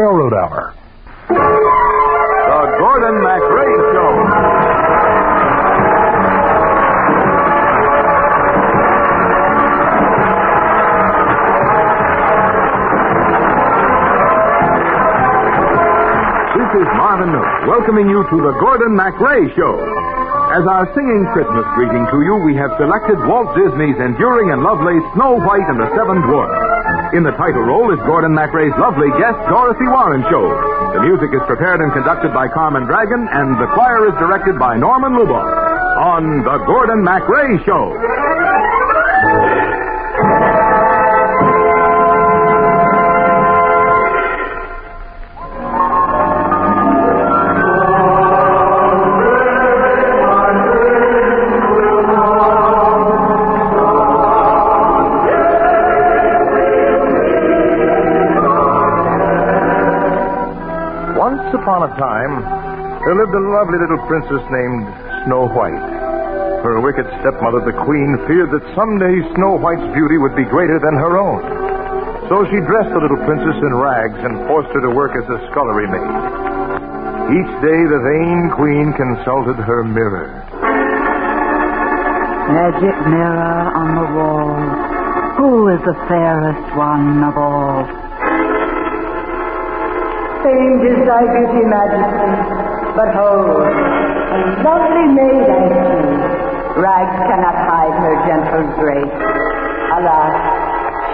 Railroad Hour. The Gordon MacRae Show. This is Marvin Miller, welcoming you to the Gordon MacRae Show. As our singing Christmas greeting to you, we have selected Walt Disney's enduring and lovely Snow White and the Seven Dwarfs. In the title role is Gordon MacRae's lovely guest, Dorothy Warren Show. The music is prepared and conducted by Carmen Dragon, and the choir is directed by Norman Luboff. On the Gordon MacRae Show. Once upon a time, there lived a lovely little princess named Snow White. Her wicked stepmother, the queen, feared that someday Snow White's beauty would be greater than her own. So she dressed the little princess in rags and forced her to work as a scullery maid. Each day, the vain queen consulted her mirror. Magic mirror on the wall, who is the fairest one of all? Famed is thy beauty, majesty, but hold, a lovely maid I see. Rags cannot hide her gentle grace. Alas,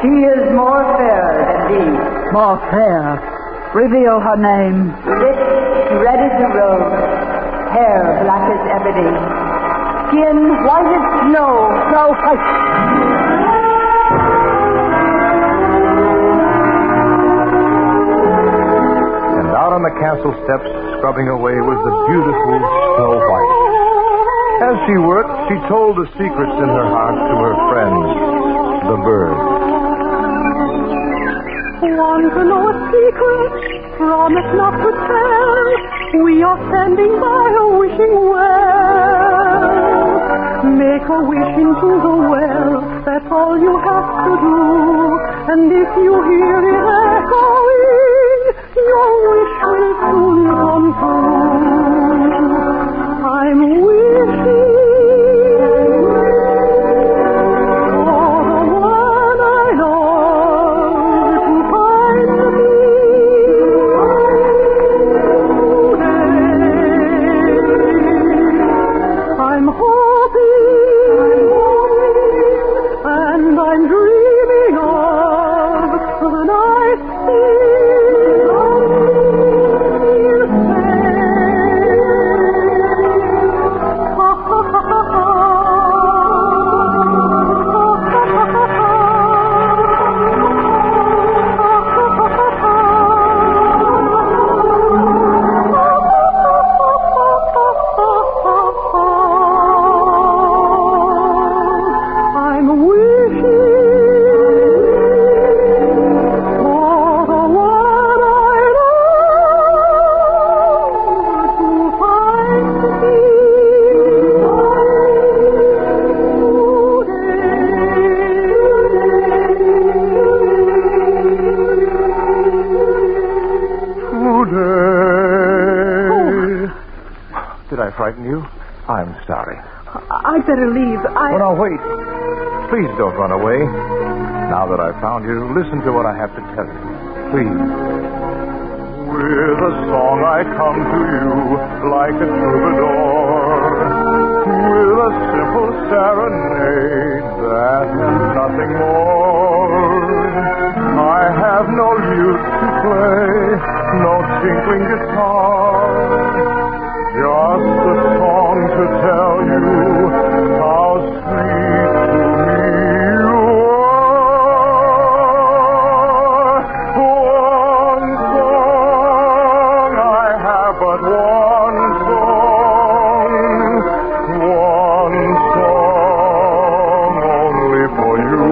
she is more fair than thee. More fair. Reveal her name. Lips red as a rose, hair black as ebony, skin white as snow. Snow White. On the castle steps, scrubbing away, was the beautiful Snow White. As she worked, she told the secrets in her heart to her friends, the birds. Want to know a secret? Promise not to tell. We are standing by a wishing well. Make a wish into the well. That's all you have to do. And if you hear it echoing, your wish will soon come true. I'm wishing for the one I love to find me today. I'm hoping and I'm dreaming of the night sea. Did I frighten you? I'm sorry. I'd better leave. Oh, no, wait. Please don't run away. Now that I've found you, listen to what I have to tell you. Please. With a song I come to you like a troubadour. With a simple serenade that and nothing more. I have no lute to play, no tinkling guitar. Just a song to tell you how sweet to me you are. One song, I have but one song. One song only for you.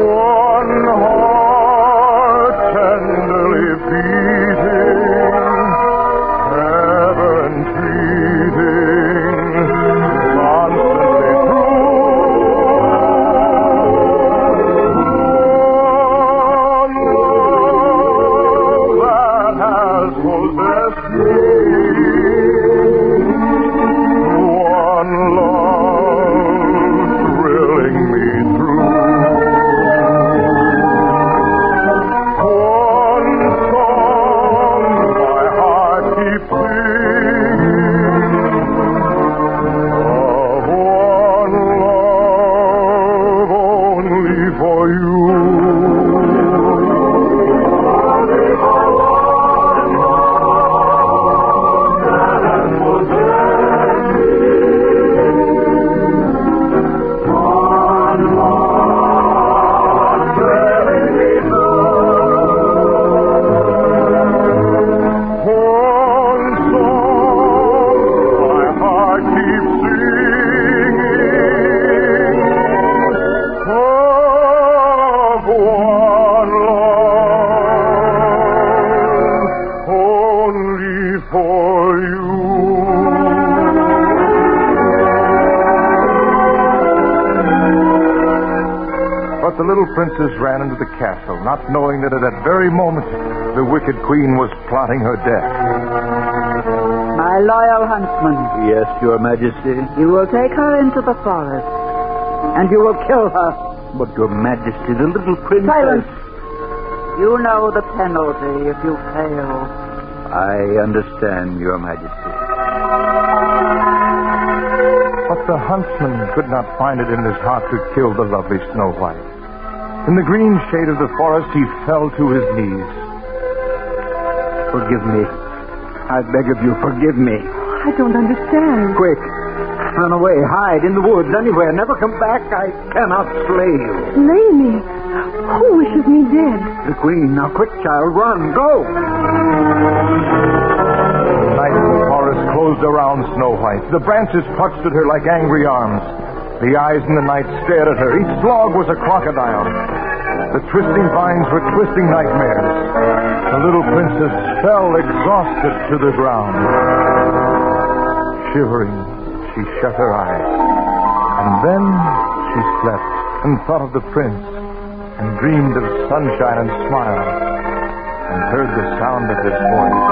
One heart tenderly beating. One love thrilling me through. One song my heart keeps singing. Of one love only for you. The little princess ran into the castle, not knowing that at that very moment the wicked queen was plotting her death. My loyal huntsman, Yes, Your Majesty. you will take her into the forest, and you will kill her. But, Your Majesty, the little princess... Silence! You know the penalty if you fail. I understand, Your Majesty. But the huntsman could not find it in his heart to kill the lovely Snow White. In the green shade of the forest, he fell to his knees. Forgive me. I beg of you, forgive me. I don't understand. Quick. Run away. Hide in the woods, anywhere. Never come back. I cannot slay you. Slay me? Who wishes me dead? The queen. Now, quick, child. Run. Go. Night in the forest closed around Snow White. The branches clutched at her like angry arms. The eyes in the night stared at her. Each log was a crocodile. The twisting vines were twisting nightmares. The little princess fell exhausted to the ground. Shivering, she shut her eyes. And then she slept and thought of the prince and dreamed of sunshine and smile and heard the sound of his voice.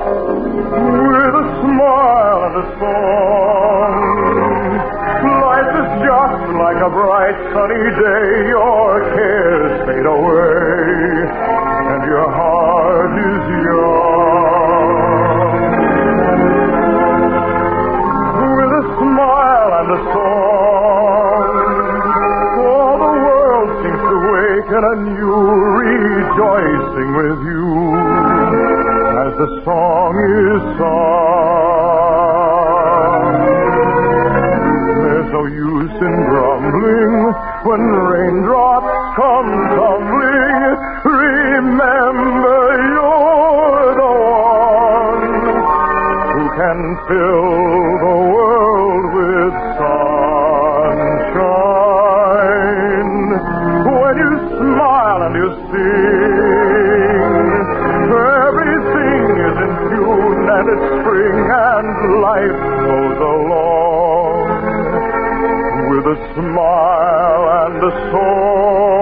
With a smile and a song, life is just like a bright sunny day. Your cares fade away, and your heart is young. With a smile and a song, all the world seems to waken anew, rejoicing with you as the song is sung. There's no use in grumbling when raindrops come tumbling. Remember, you're the one who can fill the world with sunshine. When you smile and you sing, everything is in tune and it's spring and life goes along with a smile and a song.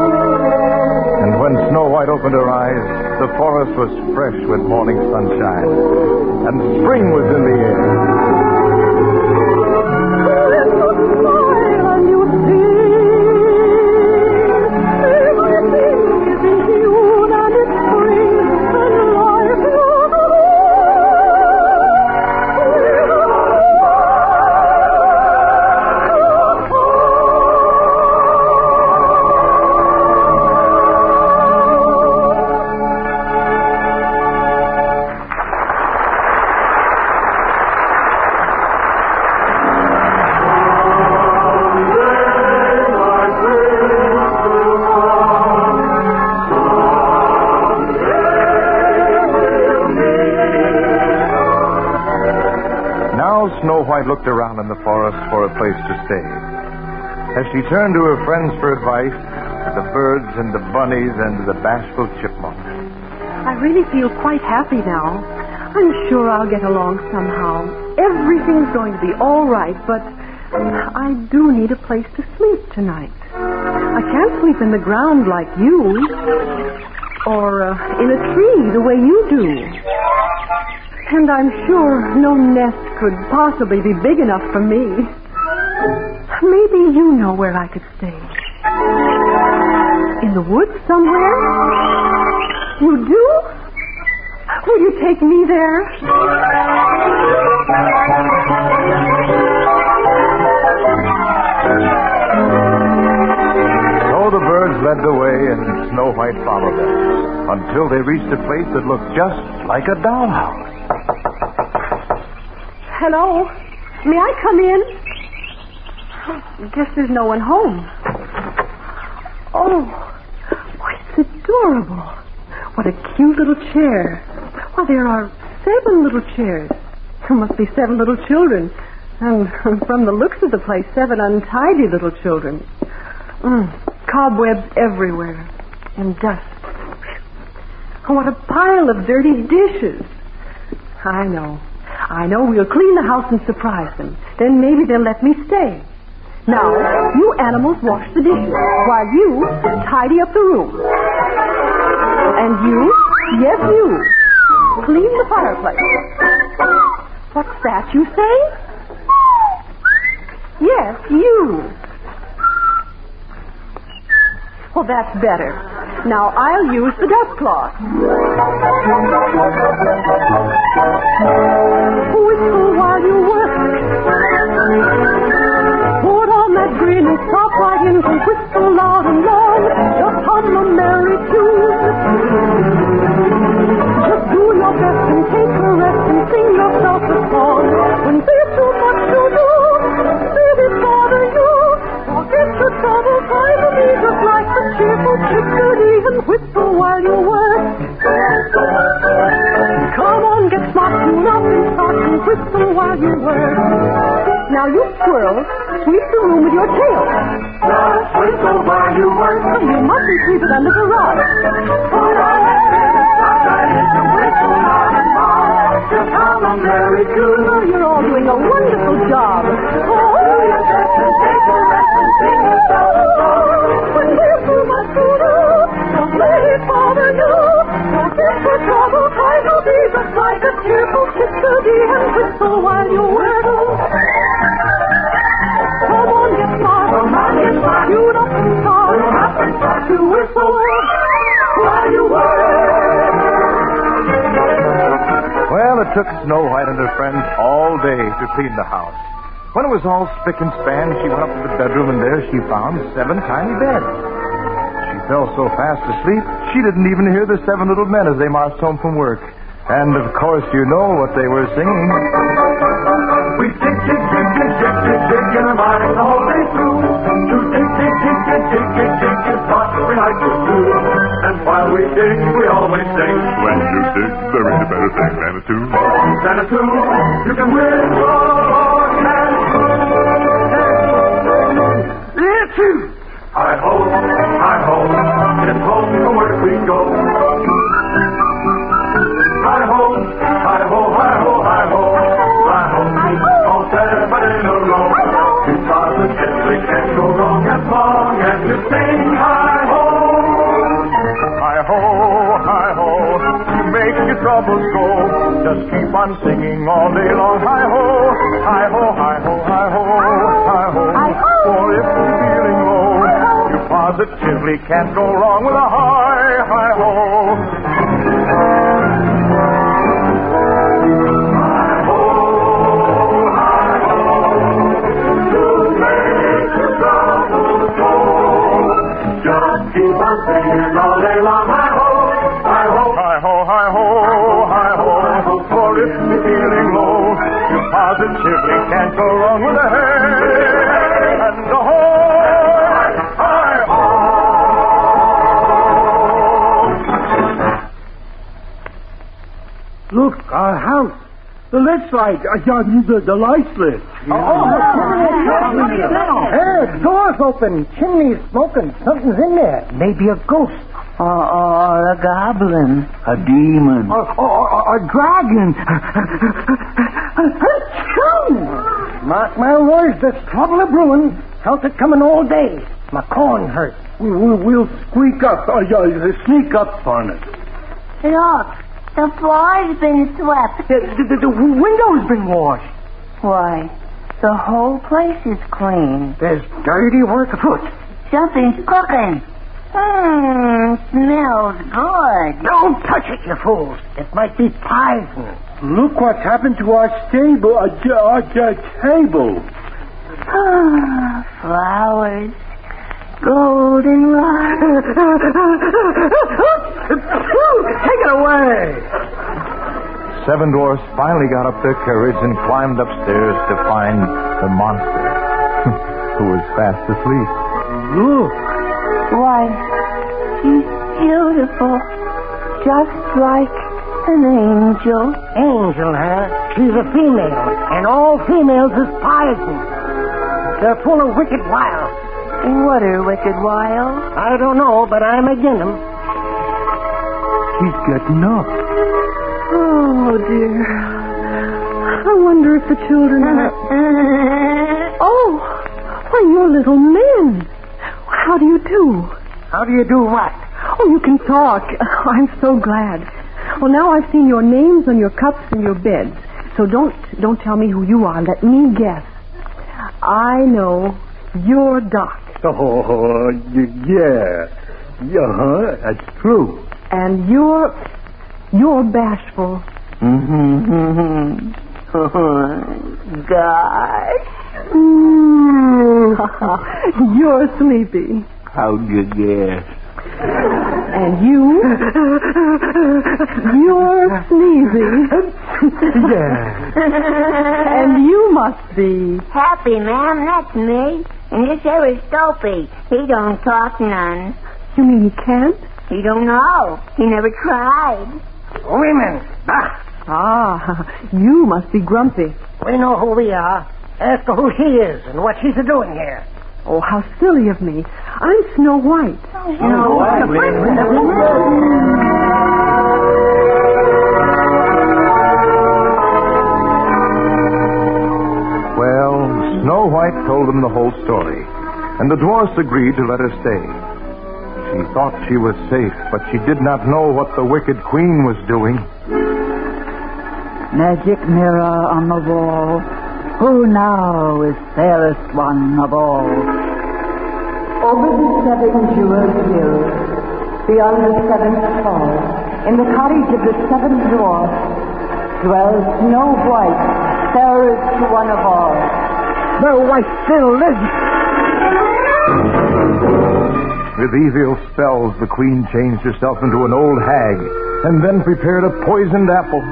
And when Snow White opened her eyes, the forest was fresh with morning sunshine, and spring was in the air. Snow White looked around in the forest for a place to stay. As she turned to her friends for advice, the birds and the bunnies and the bashful chipmunks. I really feel quite happy now. I'm sure I'll get along somehow. Everything's going to be all right, but I do need a place to sleep tonight. I can't sleep in the ground like you. Or in a tree the way you do. And I'm sure no nest could possibly be big enough for me. Maybe you know where I could stay. In the woods somewhere? You do? Will you take me there? So the birds led the way, and Snow White followed them until they reached a place that looked just like a dollhouse. Hello? May I come in? Guess there's no one home. Oh, it's adorable. What a cute little chair. Well, there are 7 little chairs. There must be 7 little children. And from the looks of the place, 7 untidy little children. Cobwebs everywhere. And dust. Oh, what a pile of dirty dishes. I know. We'll clean the house and surprise them. Then maybe they'll let me stay. Now, you animals wash the dishes while you tidy up the room. And you, yes, you, clean the fireplace. What's that you say? Yes, you. Well, that's better. Now, I'll use the dust cloth. Whistle while you work. Put on that grin and stop right in to whistle loud and long. Just hum a merry tune. Just do your best and take a rest and sing yourself a song. When there's too much to do, let it bother you. Forget your trouble, try to be just like the cheerful chickadee and whistle while you work. Come on, get smart, tune up and start and whistle while you work. Now you squirrels, sweep the room with your tail. Just whistle while you work. Oh, you mustn't sweep it under the rug. Put on that grin and stop right in to whistle loud and long. Just hum a merry tune. Oh, you're all doing a wonderful job. Oh, you just take a rest and sing yourself a song. When there's too much to do, don't let it bother you. Don't get for trouble, try to be just like a cheerful chickadee and whistle while you work. Come on, get smart. Tune up and start to whistle while you work. Well, it took Snow White and her friends all day to clean the house. When it was all spick and span, she went up to the bedroom, and there she found 7 tiny beds. She fell so fast asleep, she didn't even hear the 7 little men as they marched home from work. And, of course, you know what they were singing. We dig, dig, dig, dig, dig, dig, dig in our minds all day through. To dig, dig, dig, dig, dig, dig, dig is what we like to do. And while we dig, we always sing. When you dig, there ain't a better thing than a tune. Than a tune, you can win your hand. Hi-ho, hi-ho, it's home from work we go. Hi-ho, hi-ho, hi-ho, hi-ho, hi-ho, all 7 in a row. You positively can't go wrong as long as you sing hi-ho. Hi-ho, hi-ho, to make your troubles go. Just keep on singing all day long. Hi-ho, hi-ho, hi-ho, hi-ho, hi-ho. For if you're feeling low, you positively can't go wrong with a hi-ho. Hi-ho, hi-ho, to make your troubles go. Just keep on singing all day long. Hi-ho, hi-ho, Hi-ho, hi-ho, hi-ho. For if you're feeling low, you positively can't go wrong with a hey and a ho. Hi-ho. Look, our house. The lift's light. The light's lit. Hey, door's open. Chimney's smoking. Something's in there. Maybe a ghost. Or a goblin. A demon. Or a dragon. Mark my words, there's trouble a brewing. Felt it coming all day. My corn hurts. We'll sneak up on it. Look, the floor's been swept. The window's been washed. Why, the whole place is clean. There's dirty work afoot. Something's cooking. Smells good. Don't touch it, you fools. It might be poison. Look what's happened to our stable, our table. Flowers. Goldenrod. Take it away. Seven dwarfs finally got up their courage and climbed upstairs to find the monster, who was fast asleep. Look. Why, she's beautiful. Just like an angel. Angel, huh? She's a female, and all females is poison. They're full of wicked wiles. What are wicked wiles? I don't know, but I'm against them. She's getting up. Oh, dear. I wonder if the children are... Oh, why, you're little men. How do you do? How do you do what? Oh, you can talk. I'm so glad. Well, now I've seen your names on your cups and your beds. So don't tell me who you are. Let me guess. I know you're Doc. Oh, yeah. Yeah, that's true. And you're bashful. Gosh. You're sleepy. How'd you guess? And you're sneezy. Yeah. And you must be. Happy, ma'am, that's me. And this here is Dopey. He don't talk none. You mean he can't? He don't know. He never tried. Women. Bah. Ah, you must be grumpy. We know who we are. Ask her who she is and what she's doing here. Oh, how silly of me. I'm Snow White. Snow White. Well, Snow White told them the whole story, and the dwarfs agreed to let her stay. She thought she was safe, but she did not know what the wicked queen was doing. Magic mirror on the wall, who now is fairest one of all? Over the seven jeweled hills, beyond the seventh hall, in the cottage of the seven dwarfs, dwells Snow White, fairest one of all. Snow White still lives. With evil spells, the queen changed herself into an old hag, and then prepared a poisoned apple.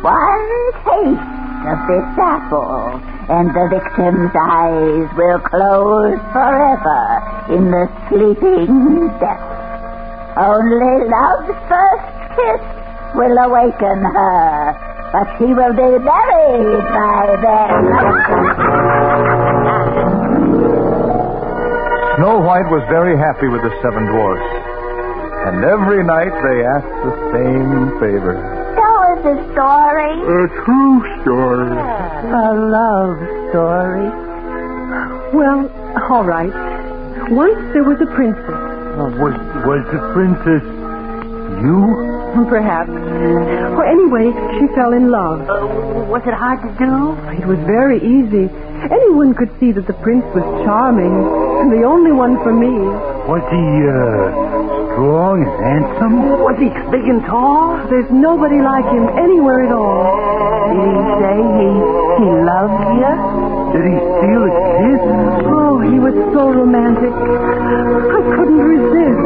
One taste of this apple, and the victim's eyes will close forever in the sleeping depths. Only love's first kiss will awaken her, but she will be buried by then. Snow White was very happy with the seven dwarfs, and every night they asked the same favor. Tell us a story. A true story. A love story. Well, all right. Once there was a princess. Was the princess you? Perhaps. Well, anyway, she fell in love. Was it hard to do? It was very easy. Anyone could see that the prince was charming, and the only one for me. Was he, strong and handsome? Was he big and tall? There's nobody like him anywhere at all. Did he say he loved you? Did he steal a kiss? Oh, he was so romantic. I couldn't resist.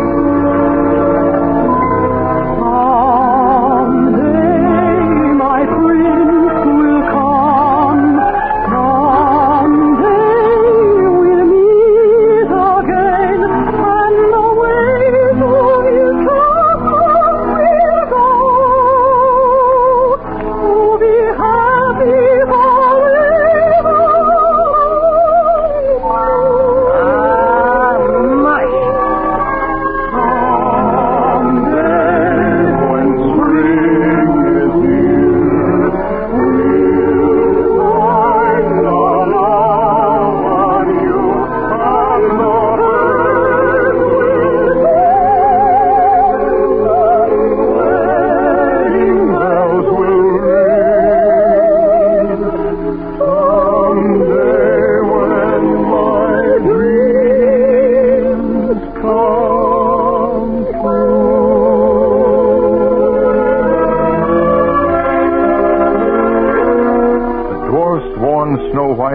Someday my prince will come. Someday we'll meet again. And the ways of his love will go. To be happy forever.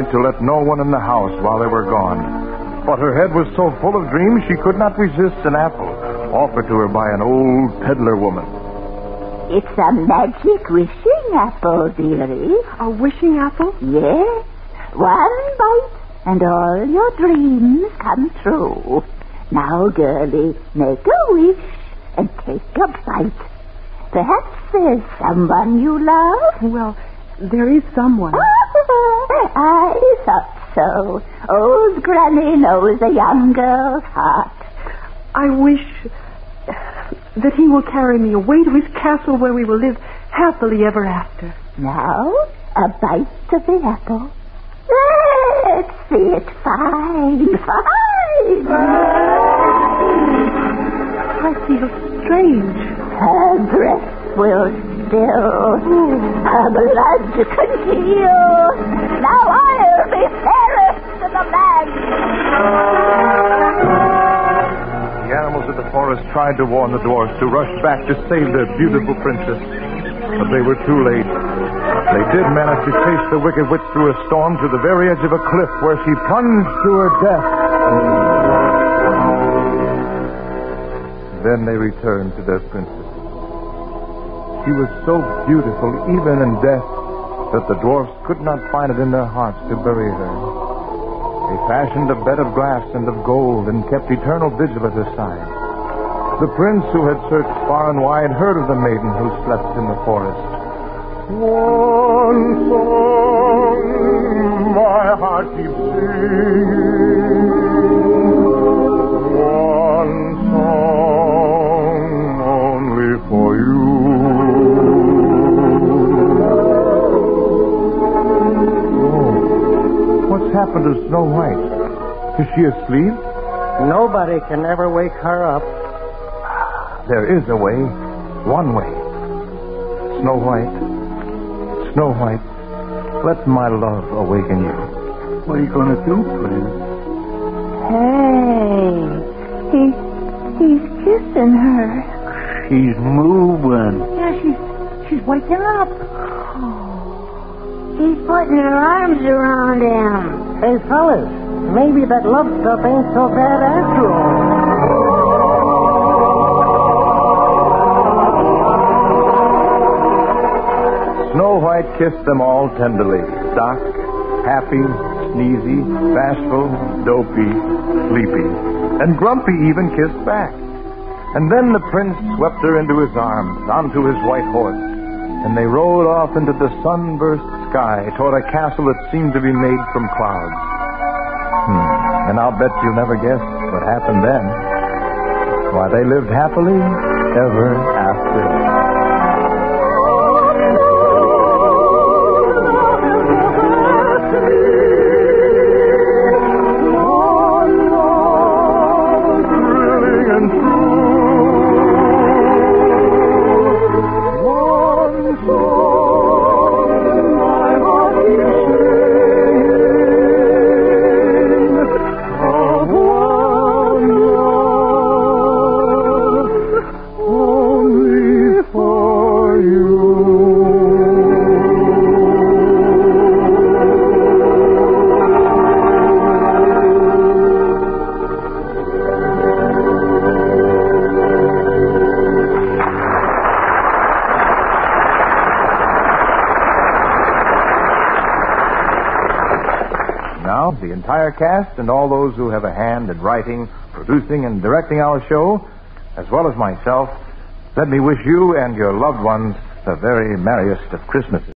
tried to let no one in the house while they were gone. But her head was so full of dreams she could not resist an apple offered to her by an old peddler woman. It's a magic wishing apple, dearie. A wishing apple? Yes. One bite and all your dreams come true. Now, girlie, make a wish and take a bite. Perhaps there's someone you love. Well, there is someone. I thought so. Old Granny knows a young girl's heart. I wish that he will carry me away to his castle where we will live happily ever after. Now, a bite of the apple. Let's see it fine. I feel strange. Her breath will still. Her blood congeal. Now I'll be fairest in the land. The animals of the forest tried to warn the dwarfs to rush back to save their beautiful princess, but they were too late. They did manage to chase the wicked witch through a storm to the very edge of a cliff where she plunged to her death. Then they returned to their princess. She was so beautiful, even in death, that the dwarfs could not find it in their hearts to bury her. They fashioned a bed of glass and of gold and kept eternal vigil at her side. The prince, who had searched far and wide, heard of the maiden who slept in the forest. One song my heart keeps singing. One song only for you. What's happened to Snow White? Is she asleep? Nobody can ever wake her up. There is a way. One way. Snow White. Snow White, let my love awaken you. What are you going to do, Prince? Hey, he's kissing her. She's moving. Yeah, she's waking up. He's putting her arms around him. Hey, fellas, maybe that love stuff ain't so bad after all. Snow White kissed them all tenderly. Doc, happy, sneezy, bashful, dopey, sleepy, and Grumpy even kissed back. And then the prince swept her into his arms, onto his white horse, and they rode off into the sunburst sky toward a castle that seemed to be made from clouds. And I'll bet you'll never guess what happened then. Why, they lived happily ever after. Now, the entire cast and all those who have a hand in writing, producing, and directing our show, as well as myself, let me wish you and your loved ones the very merriest of Christmases.